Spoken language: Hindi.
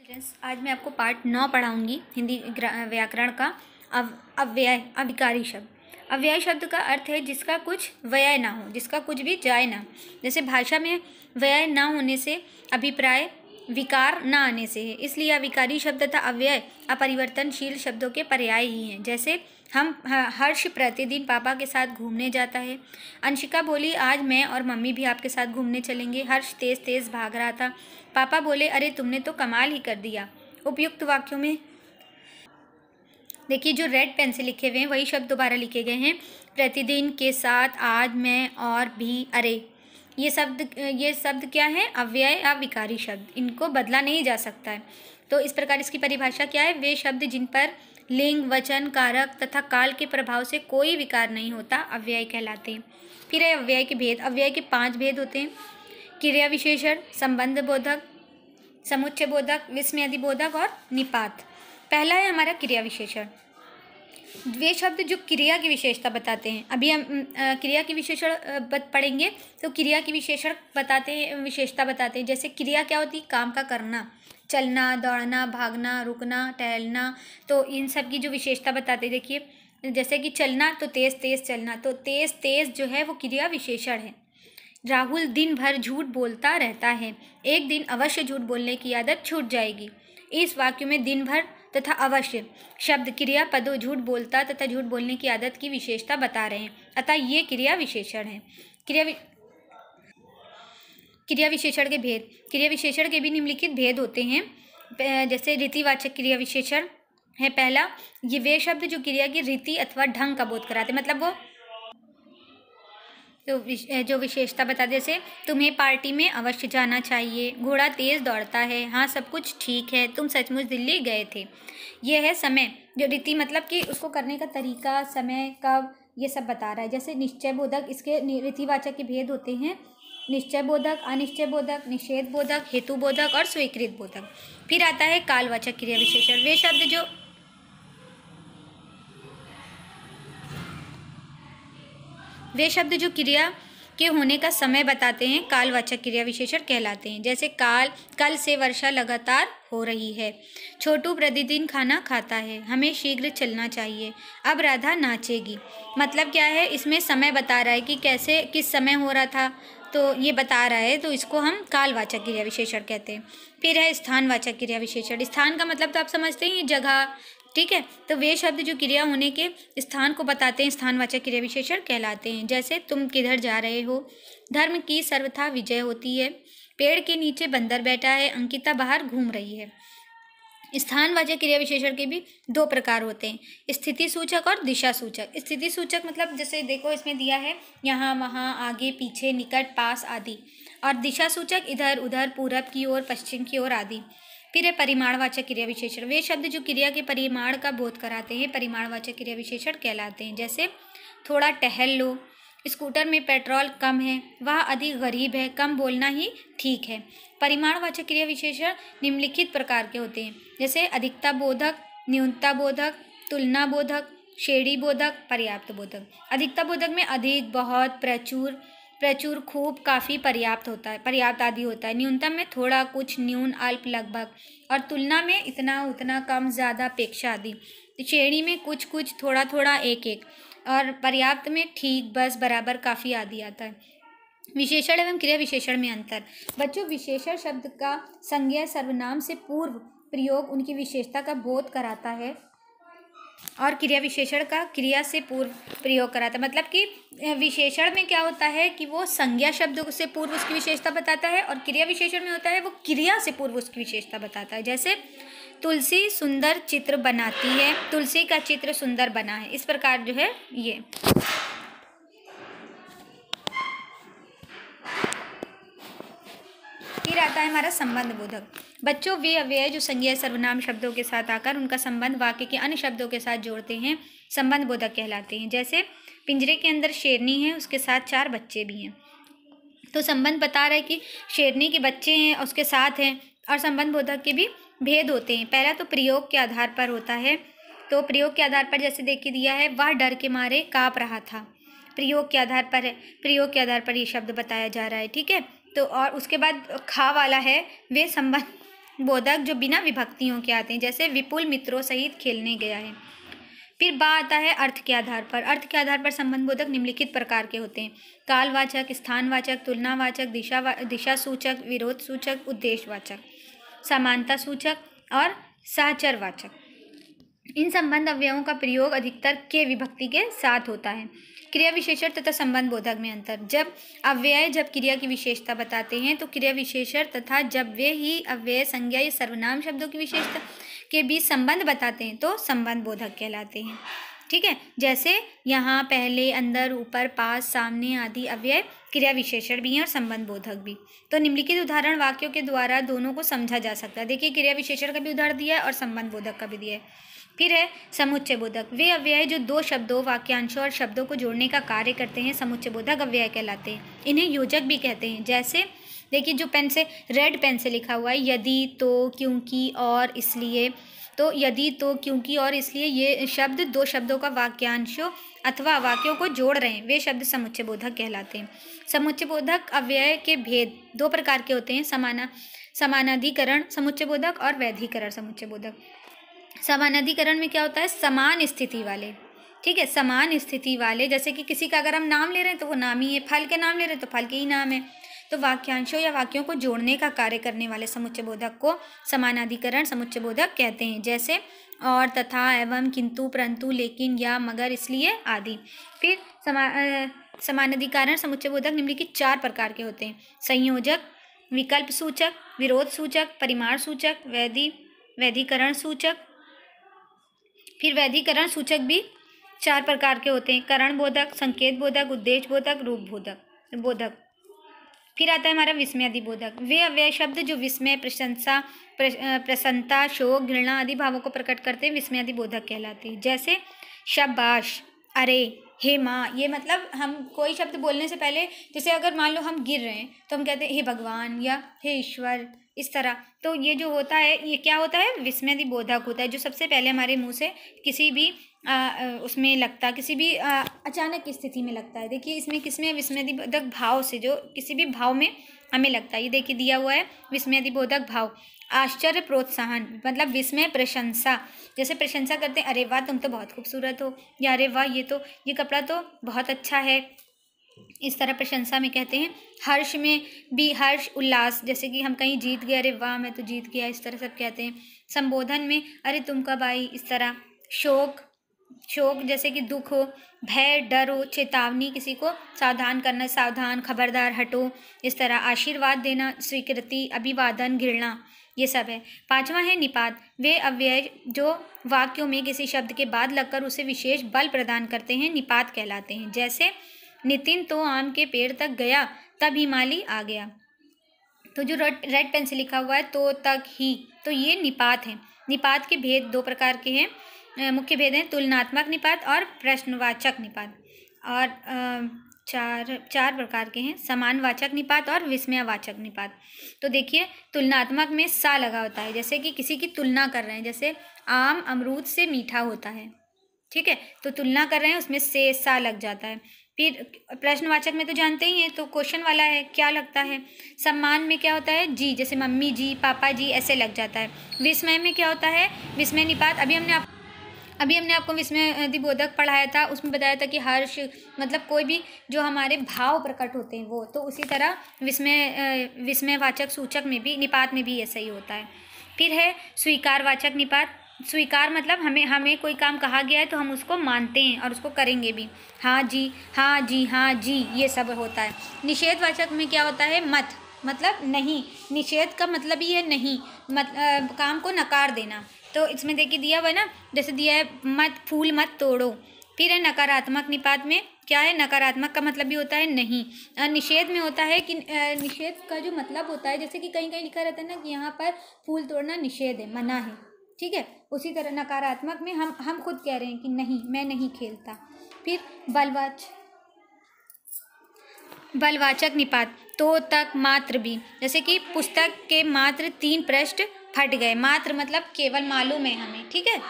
फ्रेंड्स, आज मैं आपको पार्ट 9 पढ़ाऊंगी हिंदी व्याकरण का। अव्यय अविकारी शब्द। अव्यय शब्द का अर्थ है जिसका कुछ व्यय ना हो, जिसका कुछ भी जाए ना। जैसे भाषा में व्यय ना होने से अभिप्राय विकार ना आने से है, इसलिए अविकारी शब्द तथा अव्यय अपरिवर्तनशील शब्दों के पर्याय ही हैं। जैसे हर्ष प्रतिदिन पापा के साथ घूमने जाता है। अंशिका बोली, आज मैं और मम्मी भी आपके साथ घूमने चलेंगे। हर्ष तेज तेज भाग रहा था। पापा बोले, अरे तुमने तो कमाल ही कर दिया। उपयुक्त वाक्यों में देखिए, जो रेड पेन से लिखे हुए हैं वही शब्द दोबारा लिखे गए हैं। प्रतिदिन के साथ, आज, मैं और भी, अरे, ये शब्द क्या है? अव्यय या विकारी शब्द। इनको बदला नहीं जा सकता है। तो इस प्रकार इसकी परिभाषा क्या है? वे शब्द जिन पर लिंग, वचन, कारक तथा काल के प्रभाव से कोई विकार नहीं होता, अव्यय कहलाते हैं। फिर है अव्यय के भेद। अव्यय के 5 भेद होते हैं: क्रिया विशेषण, संबंध बोधक, समुच्चय बोधक, विस्मयादि बोधक और निपात। पहला है हमारा क्रिया विशेषण। वे शब्द जो क्रिया की विशेषता बताते हैं। अभी हम क्रिया की विशेषण पढ़ेंगे, तो क्रिया की विशेषण विशेषता बताते हैं। जैसे क्रिया क्या होती है? काम का करना, चलना, दौड़ना, भागना, रुकना, टहलना। तो इन सब की जो विशेषता बताते हैं, देखिए जैसे कि चलना, तो तेज़ तेज़ चलना, तो तेज़ तेज़ जो है वो क्रिया विशेषण है। राहुल दिन भर झूठ बोलता रहता है। एक दिन अवश्य झूठ बोलने की आदत छूट जाएगी। इस वाक्य में दिन भर तथा अवश्य शब्द क्रिया पदों झूठ बोलता तथा झूठ बोलने की आदत की विशेषता बता रहे हैं, अतः ये क्रिया विशेषण है। क्रिया विशेषण के भेद। क्रिया विशेषण के भी निम्नलिखित भेद होते हैं। जैसे रीतिवाचक क्रिया विशेषण है पहला। ये वे शब्द जो क्रिया की रीति अथवा ढंग का बोध कराते, मतलब वो तो जो विशेषता बता, जैसे तुम्हें पार्टी में अवश्य जाना चाहिए, घोड़ा तेज़ दौड़ता है, हाँ सब कुछ ठीक है, तुम सचमुच दिल्ली गए थे। यह है समय। जो रीति मतलब कि उसको करने का तरीका, समय, कब, ये सब बता रहा है। जैसे निश्चय बोधक, इसके रीतिवाचक के भेद होते हैं: निश्चय बोधक, अनिश्चय बोधक, निषेध बोधक, हेतु बोधक और स्वीकृत बोधक। फिर आता है कालवाचक क्रिया विशेषण। वे शब्द जो क्रिया के होने का समय बताते हैं, कालवाचक क्रिया विशेषण कहलाते हैं। जैसे कल से वर्षा लगातार हो रही है। छोटू प्रतिदिन खाना खाता है। हमें शीघ्र चलना चाहिए। अब राधा नाचेगी। मतलब क्या है? इसमें समय बता रहा है कि कैसे, किस समय हो रहा था, तो ये बता रहा है, तो इसको हम कालवाचक क्रिया विशेषण कहते हैं। फिर है स्थानवाचक क्रिया विशेषण। स्थान का मतलब तो आप समझते हैं, जगह, ठीक है। तो वे शब्द जो क्रिया होने के स्थान को बताते हैं, स्थानवाचक क्रिया विशेषण कहलाते हैं। जैसे तुम किधर जा रहे हो, धर्म की सर्वथा विजय होती है, पेड़ के नीचे बंदर बैठा है, अंकिता बाहर घूम रही है। स्थानवाचक क्रिया विशेषण के भी 2 प्रकार होते हैं: स्थिति सूचक और दिशा सूचक। स्थिति सूचक मतलब जैसे देखो इसमें दिया है यहाँ, वहाँ, आगे, पीछे, निकट, पास आदि। और दिशा सूचक इधर उधर, पूरब की ओर, पश्चिम की ओर आदि। फिर है परिमाणवाचक क्रिया विशेषण। वे शब्द जो क्रिया के परिमाण का बोध कराते हैं, परिमाणवाचक क्रिया विशेषण कहलाते हैं। जैसे थोड़ा टहल लो, स्कूटर में पेट्रोल कम है, वह अधिक गरीब है, कम बोलना ही ठीक है। परिमाणवाचक क्रिया विशेषण निम्नलिखित प्रकार के होते हैं। जैसे अधिकता बोधक, न्यूनता बोधक, तुलना बोधक, श्रेणी बोधक, पर्याप्त बोधक। अधिकता बोधक में अधिक, बहुत, प्रचुर, खूब, काफ़ी, पर्याप्त होता है, पर्याप्त आदि होता है। न्यूनतम में थोड़ा, कुछ, न्यून, अल्प, लगभग। और तुलना में इतना, उतना, कम, ज़्यादा, अपेक्षा आदि। श्रेणी में कुछ कुछ, थोड़ा थोड़ा, एक एक। और पर्याप्त में ठीक, बस, बराबर, काफ़ी आदि आता है। विशेषण एवं क्रिया विशेषण में अंतर। बच्चों, विशेषण शब्द का संज्ञा सर्वनाम से पूर्व प्रयोग उनकी विशेषता का बोध कराता है, और क्रिया विशेषण का क्रिया से पूर्व प्रयोग कराता है। मतलब कि विशेषण में क्या होता है कि वो संज्ञा शब्द से पूर्व उसकी विशेषता बताता है, और क्रिया विशेषण में होता है वो क्रिया से पूर्व उसकी विशेषता बताता है। जैसे तुलसी सुंदर चित्र बनाती है, तुलसी का चित्र सुंदर बना है। इस प्रकार जो है ये। फिर आता है हमारा संबंध बोधक। बच्चों, वे अव्यय जो संज्ञा सर्वनाम शब्दों के साथ आकर उनका संबंध वाक्य के अन्य शब्दों के साथ जोड़ते हैं, संबंध बोधक कहलाते हैं। जैसे पिंजरे के अंदर शेरनी है, उसके साथ 4 बच्चे भी हैं। तो संबंध बता रहा है कि शेरनी के बच्चे हैं, उसके साथ हैं। और संबंध बोधक के भी भेद होते हैं। पहला तो प्रयोग के आधार पर होता है। तो प्रयोग के आधार पर जैसे देख के दिया है, वह डर के मारे काँप रहा था। प्रयोग के आधार पर है, प्रयोग के आधार पर ये शब्द बताया जा रहा है, ठीक है। तो और उसके बाद खा वाला है, वे संबंध बोधक जो बिना विभक्तियों के आते हैं, जैसे विपुल मित्रों सहित खेलने गया है। फिर बा आता है अर्थ के आधार पर। अर्थ के आधार पर संबंध बोधक निम्नलिखित प्रकार के होते हैं: कालवाचक, स्थानवाचक, तुलनावाचक, दिशा सूचक, विरोध सूचक, उद्देश्यवाचक, समानता सूचक और सहचरवाचक। इन संबंध अवयवों का प्रयोग अधिकतर के विभक्ति के साथ होता है। क्रिया विशेषण तथा संबंध बोधक में अंतर। जब अव्यय जब क्रिया की विशेषता बताते हैं तो क्रिया विशेषण तथा जब वे ही अव्यय, संज्ञा या सर्वनाम शब्दों की विशेषता के बीच संबंध बताते हैं तो संबंध बोधक कहलाते हैं। ठीक है, जैसे यहाँ पहले, अंदर, ऊपर, पास, सामने आदि अव्यय क्रिया विशेषण भी हैं और संबंध बोधक भी। तो निम्नलिखित उदाहरण वाक्यों के द्वारा दोनों को समझा जा सकता है। देखिए, क्रिया विशेषण का भी उदाहरण दिया है और संबंध बोधक का भी दिया है। फिर है समुच्चय बोधक। वे अव्यय जो दो शब्दों, वाक्यांशों और शब्दों को जोड़ने का कार्य करते हैं समुच्चय बोधक अव्यय कहलाते हैं। इन्हें योजक भी कहते हैं। जैसे देखिए, जो पेन से, रेड पेन से लिखा हुआ है, यदि, तो, क्योंकि और इसलिए। तो यदि, तो, क्योंकि और इसलिए ये शब्द दो शब्दों का वाक्यांशों अथवा वाक्यों को जोड़ रहे हैं, वे शब्द समुच्चय बोधक कहलाते हैं। समुच्चय बोधक अव्यय के भेद दो प्रकार के होते हैं: समानाधिकरण समुच्चय बोधक और वैधिकरण समुच्चय बोधक। समानाधिकरण में क्या होता है? समान स्थिति वाले। ठीक है, समान स्थिति वाले, जैसे कि किसी का अगर हम नाम ले रहे हैं तो वो नाम ही है, फल के नाम ले रहे हैं तो फल के ही नाम है। तो वाक्यांशों या वाक्यों को जोड़ने का कार्य करने वाले समुच्चय बोधक को समानाधिकरण समुच्चय बोधक कहते हैं। जैसे और, तथा, एवं, किंतु, परंतु, लेकिन, या, मगर, इसलिए आदि। फिर समानाधिकरण समुच्चय बोधक निम्नलिखित चार प्रकार के होते हैं: संयोजक, विकल्प सूचक, विरोध सूचक, परिमाण सूचक, वैधिकरण सूचक। फिर वैधिकरण सूचक भी चार प्रकार के होते हैं: करण बोधक, संकेत बोधक, उद्देश्य बोधक, रूप बोधक। फिर आता है हमारा विस्मयादि बोधक। वे अव्यय शब्द जो विस्मय, प्रसन्नता, शोक, घृणा आदि भावों को प्रकट करते हैं विस्मयादि बोधक कहलाते हैं। जैसे शाबाश, अरे, हे माँ। ये मतलब हम कोई शब्द बोलने से पहले, जैसे अगर मान लो हम गिर रहे हैं तो हम कहते हैं हे भगवान या हे ईश्वर, इस तरह। तो ये जो होता है, ये क्या होता है? विस्मयादि बोधक होता है, जो सबसे पहले हमारे मुंह से किसी भी उसमें लगता, किसी भी अचानक की स्थिति में लगता है। देखिए, इसमें किसमें? विस्मयादि बोधक भाव से, जो किसी भी भाव में हमें लगता है। ये देखिए दिया हुआ है विस्मयादि बोधक भाव। आश्चर्य, प्रोत्साहन, मतलब विस्मय, प्रशंसा। जैसे प्रशंसा करते हैं, अरे वाह तुम तो बहुत खूबसूरत हो, या अरे वाह ये कपड़ा तो बहुत अच्छा है, इस तरह प्रशंसा में कहते हैं। हर्ष में भी हर्ष, उल्लास, जैसे कि हम कहीं जीत गए, अरे वाह मैं तो जीत गया, इस तरह सब कहते हैं। संबोधन में अरे तुम कब आई, इस तरह। शोक जैसे कि दुख हो। भय, डर हो, चेतावनी, किसी को सावधान करना, सावधान, खबरदार, हटो, इस तरह। आशीर्वाद देना, स्वीकृति, अभिवादन, घृणा, ये सब है। पांचवा है निपात। वे अव्यय जो वाक्यों में किसी शब्द के बाद लगकर उसे विशेष बल प्रदान करते हैं निपात कहलाते हैं। जैसे नितिन तो आम के पेड़ तक गया तब हिमालय आ गया। तो जो रेड पेन से लिखा हुआ है तो तक ही, तो ये निपात है। निपात के भेद दो प्रकार के हैं, मुख्य भेद हैं: तुलनात्मक निपात और प्रश्नवाचक निपात। और चार प्रकार के हैं: समानवाचक निपात और विस्मयवाचक निपात। तो देखिए, तुलनात्मक में सा लगा होता है, जैसे कि किसी की तुलना कर रहे हैं, जैसे आम अमरूद से मीठा होता है। ठीक है, तो तुलना कर रहे हैं, उसमें से सा लग जाता है। फिर प्रश्नवाचक में तो जानते ही हैं, तो क्वेश्चन वाला है, क्या लगता है। सम्मान में क्या होता है? जी, जैसे मम्मी जी, पापा जी, ऐसे लग जाता है। विस्मय में क्या होता है? विस्मय निपात। अभी हमने आपको विस्मयादि बोधक पढ़ाया था, उसमें बताया था कि हर्ष, मतलब कोई भी जो हमारे भाव प्रकट होते हैं वो, तो उसी तरह विस्मयवाचक सूचक में भी, निपात में भी ऐसा ही होता है। फिर है स्वीकारवाचक निपात। स्वीकार मतलब हमें कोई काम कहा गया है तो हम उसको मानते हैं और उसको करेंगे भी। हाँ जी, हाँ जी, हाँ जी, ये सब होता है। निषेधवाचक में क्या होता है? मत, मतलब नहीं। निषेध का मतलब ही है नहीं, काम को नकार देना। तो इसमें देखिए दिया हुआ है ना, जैसे दिया है मत, फूल मत तोड़ो। फिर है नकारात्मक निपात में क्या है? नकारात्मक का मतलब भी होता है नहीं। निषेध में होता है कि निषेध का जो मतलब होता है, जैसे कि कहीं कहीं लिखा रहता है ना कि यहाँ पर फूल तोड़ना निषेध है, मना है। ठीक है, उसी तरह नकारात्मक में हम खुद कह रहे हैं कि नहीं, मैं नहीं खेलता। फिर बलवाचक निपात। तो तक, मात्र भी, जैसे कि पुस्तक के मात्र 3 पृष्ठ फट गए। मात्र मतलब केवल, मालूम है हमें। ठीक है।